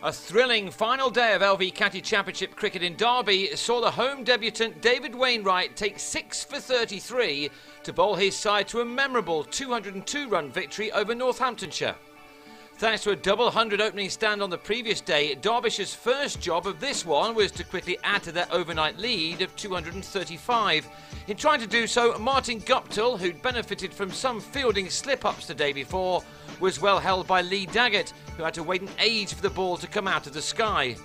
A thrilling final day of LV County Championship cricket in Derby saw the home debutant David Wainwright take 6 for 33 to bowl his side to a memorable 202-run victory over Northamptonshire. Thanks to a double 100 opening stand on the previous day, Derbyshire's first job of this one was to quickly add to their overnight lead of 235. In trying to do so, Martin Guptill, who'd benefited from some fielding slip-ups the day before, was well held by Lee Daggett, who had to wait an age for the ball to come out of the sky.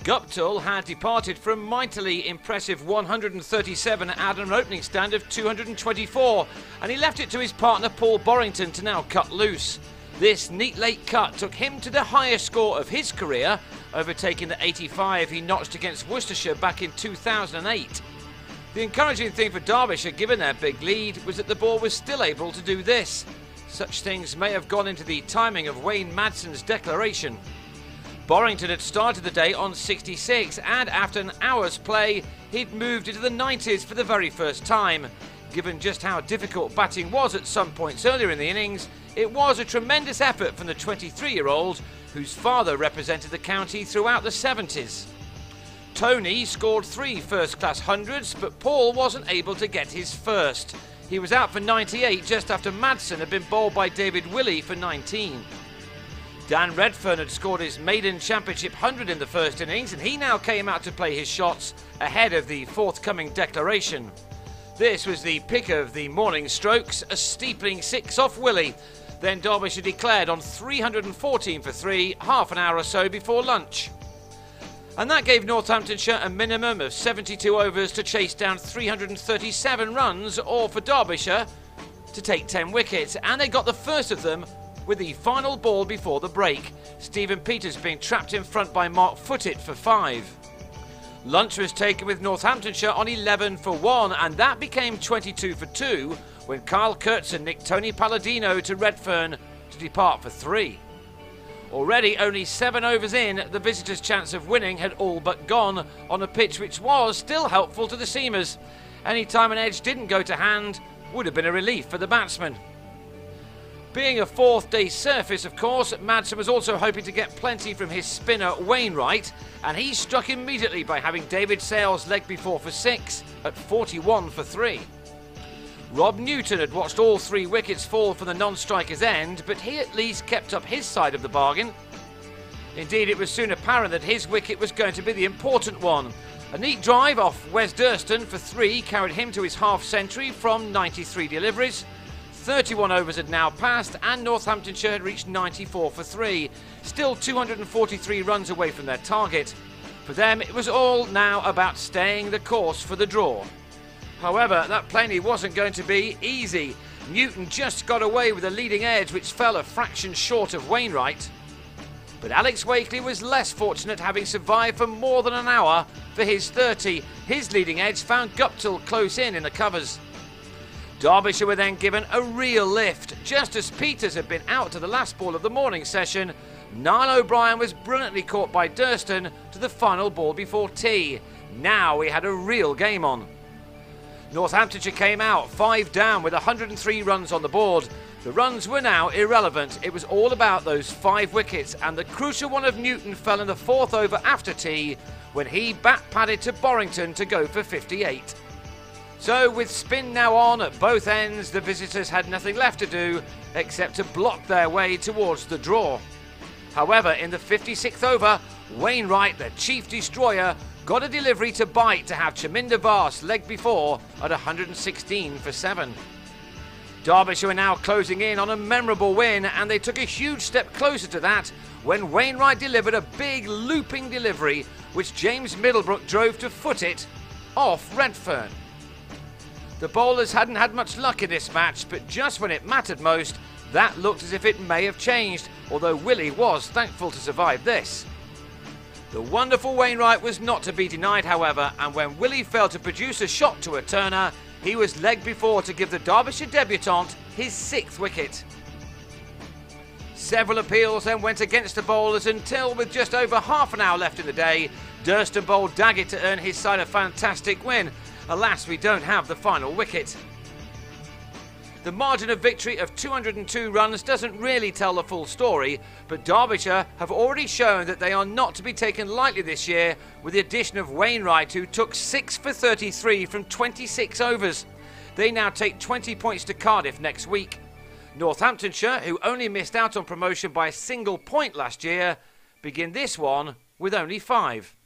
Guptill had departed from mightily impressive 137 at an opening stand of 224, and he left it to his partner Paul Borrington to now cut loose. This neat late cut took him to the highest score of his career, overtaking the 85 he notched against Worcestershire back in 2008. The encouraging thing for Derbyshire, given their big lead, was that the ball was still able to do this. Such things may have gone into the timing of Wayne Madson's declaration. Borrington had started the day on 66, and after an hour's play, he'd moved into the 90s for the very first time. Given just how difficult batting was at some points earlier in the innings, it was a tremendous effort from the 23-year-old, whose father represented the county throughout the 70s. Tony scored 3 first-class hundreds, but Paul wasn't able to get his first. He was out for 98 just after Madsen had been bowled by David Willey for 19. Dan Redfern had scored his maiden championship 100 in the first innings, and he now came out to play his shots ahead of the forthcoming declaration. This was the pick of the morning strokes, a steepling 6 off Willey. Then Derbyshire declared on 314 for 3, half an hour or so before lunch. And that gave Northamptonshire a minimum of 72 overs to chase down 337 runs, or for Derbyshire to take 10 wickets, and they got the first of them with the final ball before the break, Stephen Peters being trapped in front by Mark Footitt for 5. Lunch was taken with Northamptonshire on 11 for 1, and that became 22 for 2 when Kyle Kurtzen nicked Tony Palladino to Redfern to depart for 3. Already only 7 overs in, the visitors' chance of winning had all but gone on a pitch which was still helpful to the seamers. Any time an edge didn't go to hand would have been a relief for the batsmen. Being a fourth-day surface, of course, Madsen was also hoping to get plenty from his spinner Wainwright, and he struck immediately by having David Sales leg before for 6 at 41 for 3. Rob Newton had watched all 3 wickets fall from the non-striker's end, but he at least kept up his side of the bargain. Indeed, it was soon apparent that his wicket was going to be the important one. A neat drive off Wes Durston for 3 carried him to his half-century from 93 deliveries. 31 overs had now passed, and Northamptonshire had reached 94 for 3, still 243 runs away from their target. For them, it was all now about staying the course for the draw. However, that plainly wasn't going to be easy. Newton just got away with a leading edge which fell a fraction short of Wainwright. But Alex Wakely was less fortunate, having survived for more than an hour for his 30. His leading edge found Guptill close in the covers. Derbyshire were then given a real lift. Just as Peters had been out to the last ball of the morning session, Niall O'Brien was brilliantly caught by Durston to the final ball before tea. Now we had a real game on. Northamptonshire came out 5 down with 103 runs on the board. The runs were now irrelevant. It was all about those 5 wickets, and the crucial one of Newton fell in the 4th over after tea when he bat-padded to Borrington to go for 58. So with spin now on at both ends, the visitors had nothing left to do except to block their way towards the draw. However, in the 56th over, Wainwright, the chief destroyer, got a delivery to bite to have Chaminda Vaas leg before at 116 for 7. Derbyshire were now closing in on a memorable win, and they took a huge step closer to that when Wainwright delivered a big looping delivery which James Middlebrook drove to foot it off Redfern. The bowlers hadn't had much luck in this match, but just when it mattered most, that looked as if it may have changed, although Willey was thankful to survive this. The wonderful Wainwright was not to be denied, however, and when Willey failed to produce a shot to a turner, he was leg before to give the Derbyshire debutant his 6th wicket. Several appeals then went against the bowlers until, with just over half an hour left in the day, Durston bowled Daggett to earn his side a fantastic win. Alas, we don't have the final wicket. The margin of victory of 202 runs doesn't really tell the full story, but Derbyshire have already shown that they are not to be taken lightly this year, with the addition of Wainwright, who took 6 for 33 from 26 overs. They now take 20 points to Cardiff next week. Northamptonshire, who only missed out on promotion by a single point last year, begin this one with only 5.